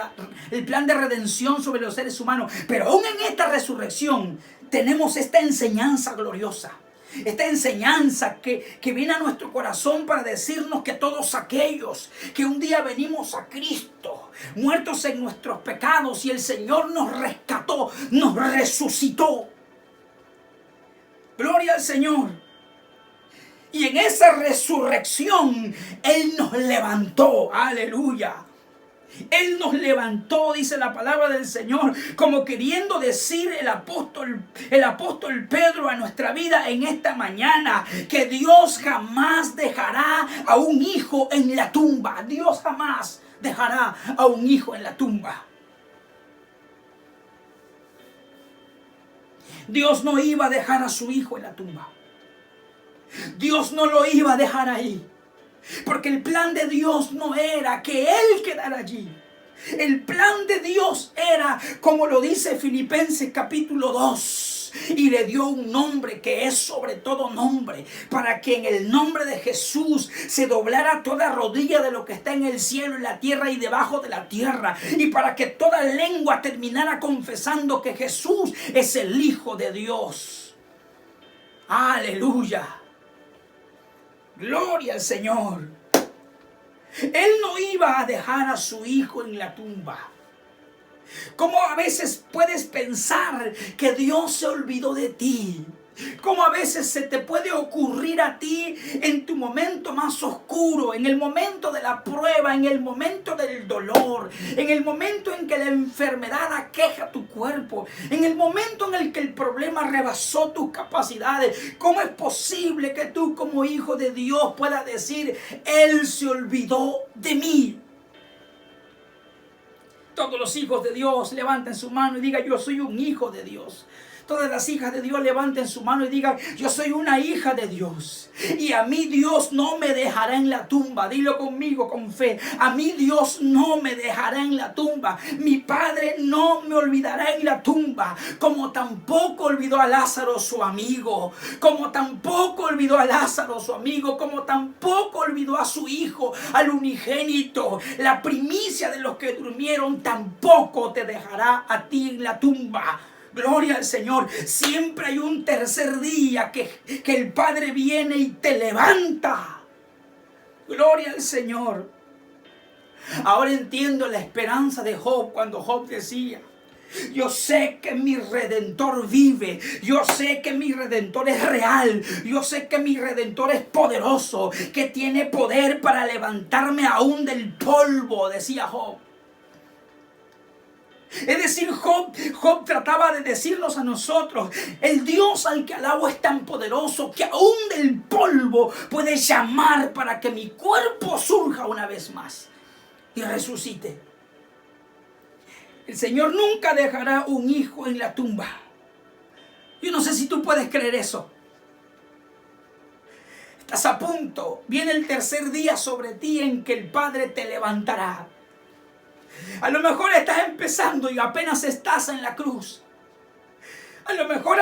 el plan de redención sobre los seres humanos. Pero aún en esta resurrección tenemos esta enseñanza gloriosa. Esta enseñanza que viene a nuestro corazón para decirnos que todos aquellos que un día venimos a Cristo, muertos en nuestros pecados, y el Señor nos rescató, nos resucitó. Gloria al Señor. Y en esa resurrección Él nos levantó. Aleluya. Él nos levantó, dice la palabra del Señor, como queriendo decir el apóstol Pedro a nuestra vida en esta mañana, que Dios jamás dejará a un hijo en la tumba. Dios jamás dejará a un hijo en la tumba. Dios no iba a dejar a su hijo en la tumba. Dios no lo iba a dejar ahí. Porque el plan de Dios no era que Él quedara allí. El plan de Dios era, como lo dice Filipenses capítulo 2, y le dio un nombre que es sobre todo nombre, para que en el nombre de Jesús se doblara toda rodilla de lo que está en el cielo, en la tierra y debajo de la tierra, y para que toda lengua terminara confesando que Jesús es el Hijo de Dios. Aleluya. Gloria al Señor. Él no iba a dejar a su hijo en la tumba. ¿Cómo a veces puedes pensar que Dios se olvidó de ti? ¿Cómo a veces se te puede ocurrir a ti en tu momento más oscuro, en el momento de la prueba, en el momento del dolor, en el momento en que la enfermedad aqueja tu cuerpo, en el momento en el que el problema rebasó tus capacidades? ¿Cómo es posible que tú como hijo de Dios puedas decir, Él se olvidó de mí? Todos los hijos de Dios levanten su mano y digan, yo soy un hijo de Dios. Todas las hijas de Dios levanten su mano y digan, yo soy una hija de Dios. Y a mí Dios no me dejará en la tumba. Dilo conmigo con fe. A mí Dios no me dejará en la tumba. Mi Padre no me olvidará en la tumba. Como tampoco olvidó a Lázaro su amigo. Como tampoco olvidó a Lázaro su amigo. Como tampoco olvidó a su hijo, al unigénito. La primicia de los que durmieron tampoco te dejará a ti en la tumba. Gloria al Señor. Siempre hay un tercer día que el Padre viene y te levanta. Gloria al Señor. Ahora entiendo la esperanza de Job cuando Job decía, yo sé que mi Redentor vive. Yo sé que mi Redentor es real. Yo sé que mi Redentor es poderoso, que tiene poder para levantarme aún del polvo, decía Job. Es decir, Job trataba de decirnos a nosotros, el Dios al que alabo es tan poderoso que aún del polvo puede llamar para que mi cuerpo surja una vez más y resucite. El Señor nunca dejará un hijo en la tumba. Yo no sé si tú puedes creer eso. Estás a punto. Viene el tercer día sobre ti en que el Padre te levantará. A lo mejor estás empezando y apenas estás en la cruz. A lo mejor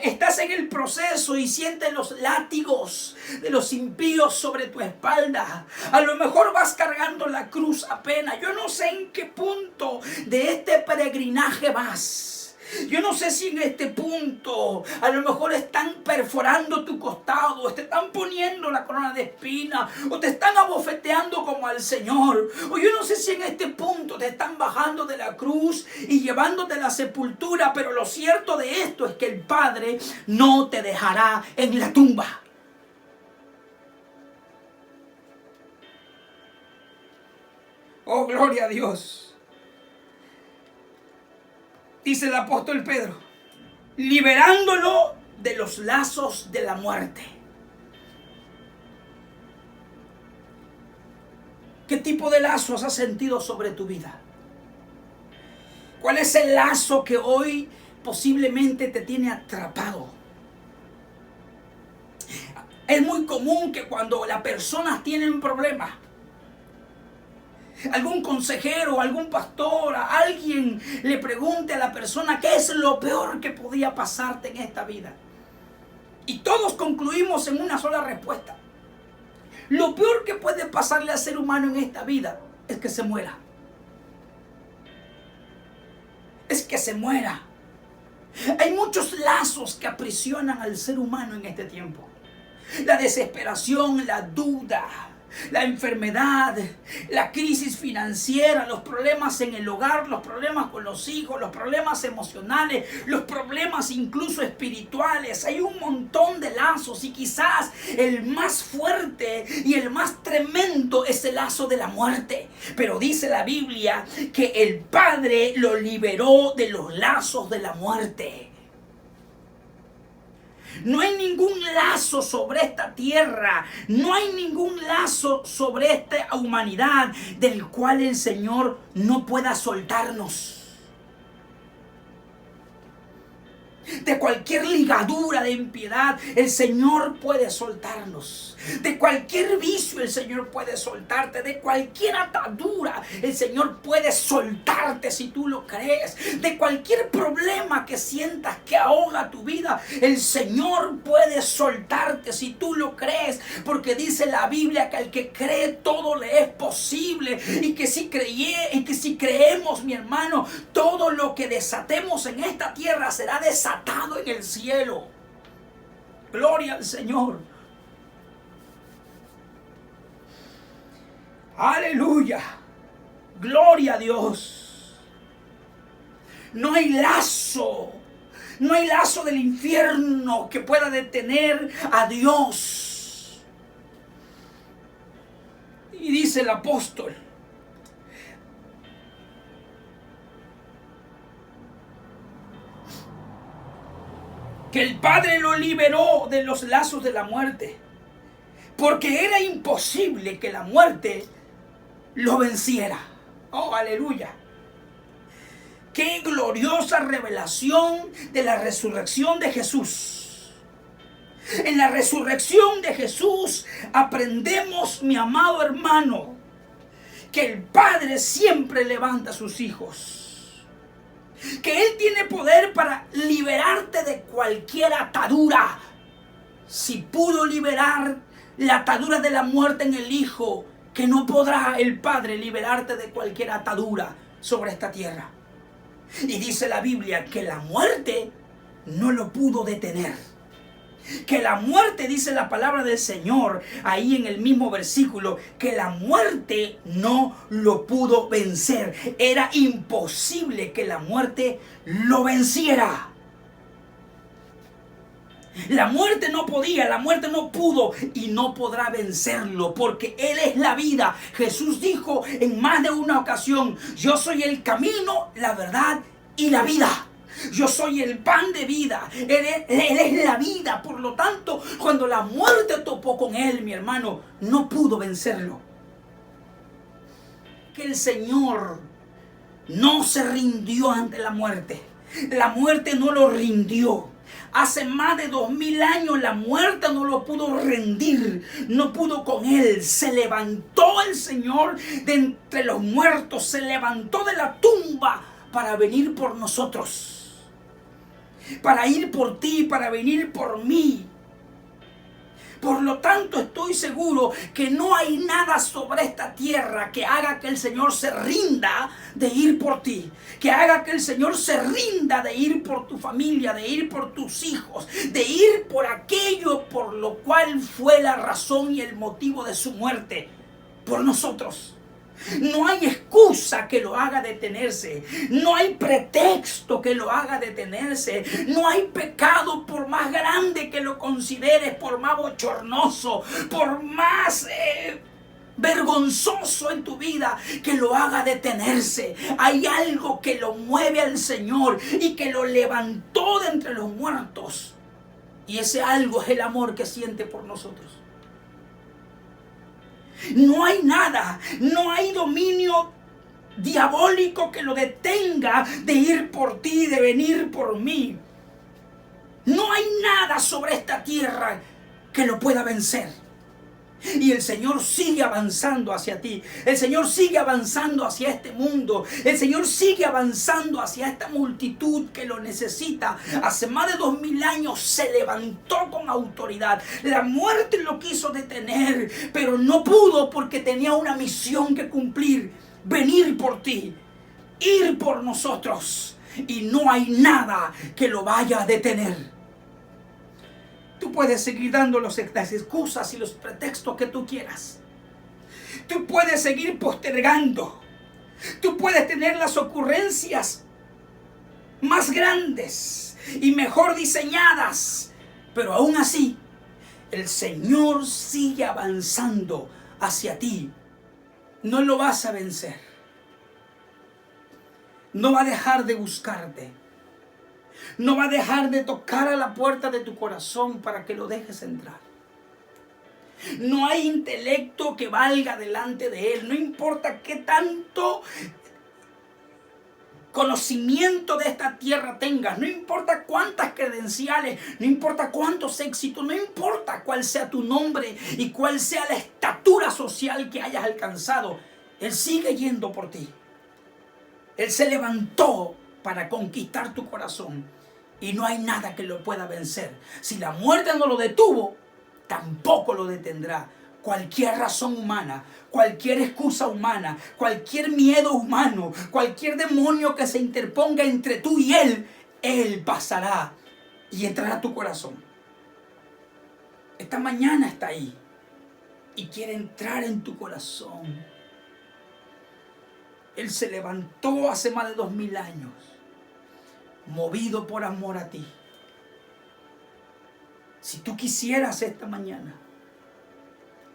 estás en el proceso y sientes los látigos de los impíos sobre tu espalda. A lo mejor vas cargando la cruz apenas. Yo no sé en qué punto de este peregrinaje vas. Yo no sé si en este punto a lo mejor están perforando tu costado, o te están poniendo la corona de espinas, o te están abofeteando como al Señor. O yo no sé si en este punto te están bajando de la cruz y llevándote a la sepultura, pero lo cierto de esto es que el Padre no te dejará en la tumba. Oh, gloria a Dios. Dice el apóstol Pedro, liberándolo de los lazos de la muerte. ¿Qué tipo de lazos has sentido sobre tu vida? ¿Cuál es el lazo que hoy posiblemente te tiene atrapado? Es muy común que cuando las personas tienen problemas, algún consejero, algún pastor, alguien le pregunte a la persona qué es lo peor que podía pasarte en esta vida. Y todos concluimos en una sola respuesta. Lo peor que puede pasarle al ser humano en esta vida es que se muera. Es que se muera. Hay muchos lazos que aprisionan al ser humano en este tiempo. La desesperación, la duda, la enfermedad, la crisis financiera, los problemas en el hogar, los problemas con los hijos, los problemas emocionales, los problemas incluso espirituales. Hay un montón de lazos y quizás el más fuerte y el más tremendo es el lazo de la muerte. Pero dice la Biblia que el Padre lo liberó de los lazos de la muerte. No hay ningún lazo sobre esta tierra, no hay ningún lazo sobre esta humanidad del cual el Señor no pueda soltarnos. De cualquier ligadura de impiedad, el Señor puede soltarnos. De cualquier vicio, el Señor puede soltarte. De cualquier atadura, el Señor puede soltarte si tú lo crees. De cualquier problema que sientas que ahoga tu vida, el Señor puede soltarte si tú lo crees. Porque dice la Biblia que al que cree todo le es posible. Y que si creemos, mi hermano, todo lo que desatemos en esta tierra será desatado en el cielo. Gloria al Señor. Aleluya. Gloria a Dios. No hay lazo del infierno que pueda detener a Dios. Y dice el apóstol: que el Padre lo liberó de los lazos de la muerte, porque era imposible que la muerte lo venciera. Oh, aleluya. Qué gloriosa revelación de la resurrección de Jesús. En la resurrección de Jesús aprendemos, mi amado hermano, que el Padre siempre levanta a sus hijos. Que Él tiene poder para liberarte de cualquier atadura. Si pudo liberar la atadura de la muerte en el Hijo, que no podrá el Padre liberarte de cualquier atadura sobre esta tierra. Y dice la Biblia que la muerte no lo pudo detener. Que la muerte, dice la palabra del Señor, ahí en el mismo versículo, que la muerte no lo pudo vencer. Era imposible que la muerte lo venciera. La muerte no podía, la muerte no pudo y no podrá vencerlo, porque Él es la vida. Jesús dijo en más de una ocasión: yo soy el camino, la verdad y la vida. Yo soy el pan de vida. Él es la vida. Por lo tanto, cuando la muerte topó con Él, mi hermano, no pudo vencerlo. Que el Señor no se rindió ante la muerte. La muerte no lo rindió. Hace más de 2000 años la muerte no lo pudo rendir, no pudo con Él. Se levantó el Señor de entre los muertos, se levantó de la tumba para venir por nosotros. Para ir por ti, para venir por mí. Por lo tanto, estoy seguro que no hay nada sobre esta tierra que haga que el Señor se rinda de ir por ti. Que haga que el Señor se rinda de ir por tu familia, de ir por tus hijos, de ir por aquello por lo cual fue la razón y el motivo de su muerte. Por nosotros. No hay excusa que lo haga detenerse. No hay pretexto que lo haga detenerse. No hay pecado, por más grande que lo consideres, por más bochornoso, por más vergonzoso en tu vida, que lo haga detenerse. Hay algo que lo mueve al Señor y que lo levantó de entre los muertos. Y ese algo es el amor que siente por nosotros. No hay nada, no hay dominio diabólico que lo detenga de ir por ti, de venir por mí. No hay nada sobre esta tierra que lo pueda vencer. Y el Señor sigue avanzando hacia ti. El Señor sigue avanzando hacia este mundo. El Señor sigue avanzando hacia esta multitud que lo necesita. Hace más de 2000 años se levantó con autoridad. La muerte lo quiso detener, pero no pudo porque tenía una misión que cumplir. Venir por ti, ir por nosotros. Y no hay nada que lo vaya a detener. Tú puedes seguir dando las excusas y los pretextos que tú quieras. Tú puedes seguir postergando. Tú puedes tener las ocurrencias más grandes y mejor diseñadas. Pero aún así, el Señor sigue avanzando hacia ti. No lo vas a vencer. No va a dejar de buscarte. No va a dejar de tocar a la puerta de tu corazón para que lo dejes entrar. No hay intelecto que valga delante de Él. No importa qué tanto conocimiento de esta tierra tengas, no importa cuántas credenciales, no importa cuántos éxitos, no importa cuál sea tu nombre y cuál sea la estatura social que hayas alcanzado, Él sigue yendo por ti. Él se levantó para conquistar tu corazón y no hay nada que lo pueda vencer. Si la muerte no lo detuvo, tampoco lo detendrá. Cualquier razón humana, cualquier excusa humana, cualquier miedo humano, cualquier demonio que se interponga entre tú y Él pasará y entrará a tu corazón. Esta mañana está ahí y quiere entrar en tu corazón. Él se levantó hace más de 2000 años, movido por amor a ti. Si tú quisieras esta mañana,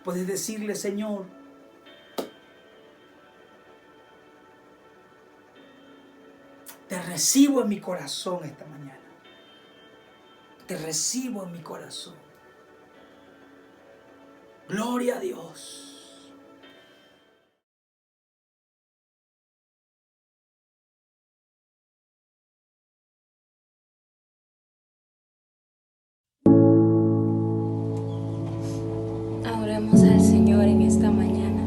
puedes decirle: Señor, te recibo en mi corazón esta mañana. Te recibo en mi corazón. Gloria a Dios. Oremos al Señor en esta mañana.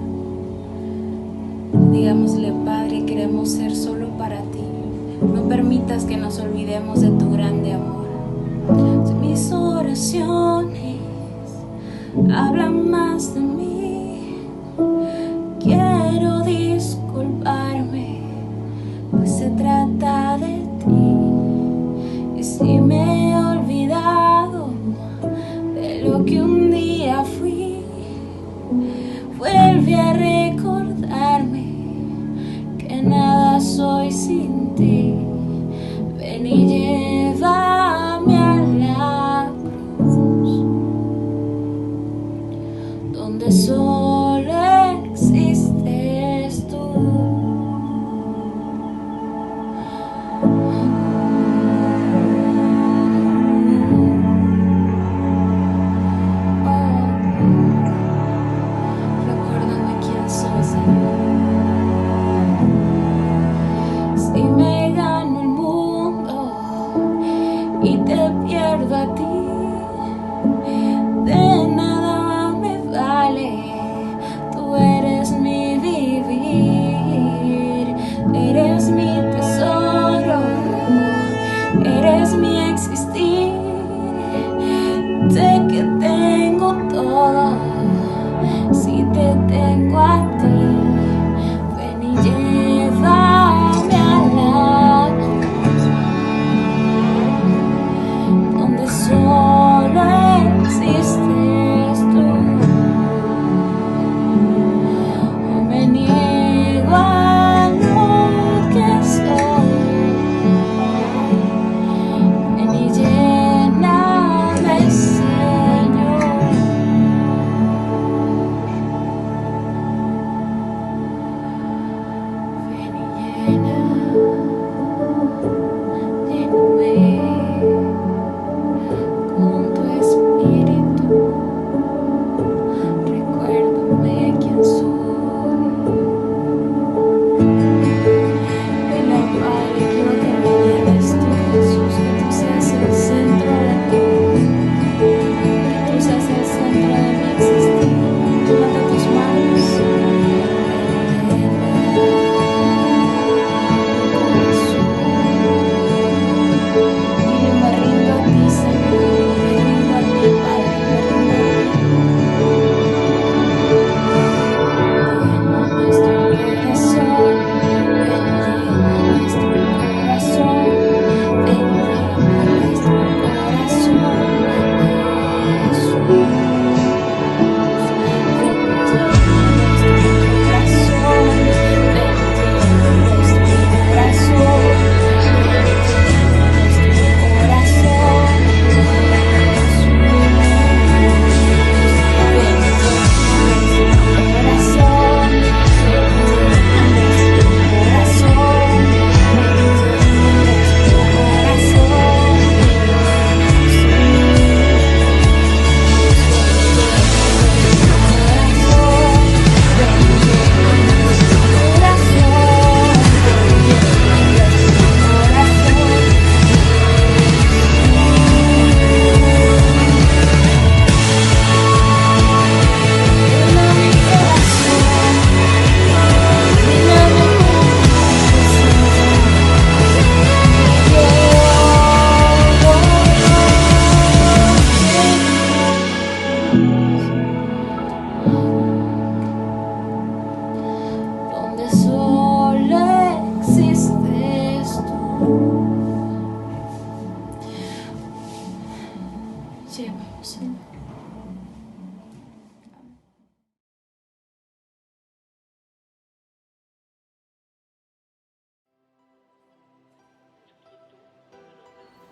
Digámosle: Padre, queremos ser solo para ti. No permitas que nos olvidemos de tu grande amor. Mis oraciones hablan más de mí. Quiero disculparme, pues se trata de ti. Y si me he olvidado de lo que un día fui, vuelve a recordarme que nada soy sin ti. Ven y llévame a la cruz, donde solo existes tú. So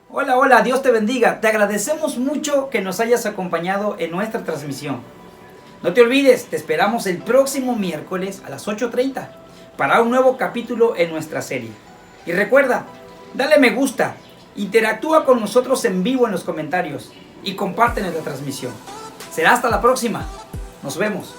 Hola, hola, Dios te bendiga. Te agradecemos mucho que nos hayas acompañado en nuestra transmisión. No te olvides, te esperamos el próximo miércoles a las 8:30 para un nuevo capítulo en nuestra serie. Y recuerda, dale me gusta, interactúa con nosotros en vivo en los comentarios y comparte nuestra transmisión. Será hasta la próxima. Nos vemos.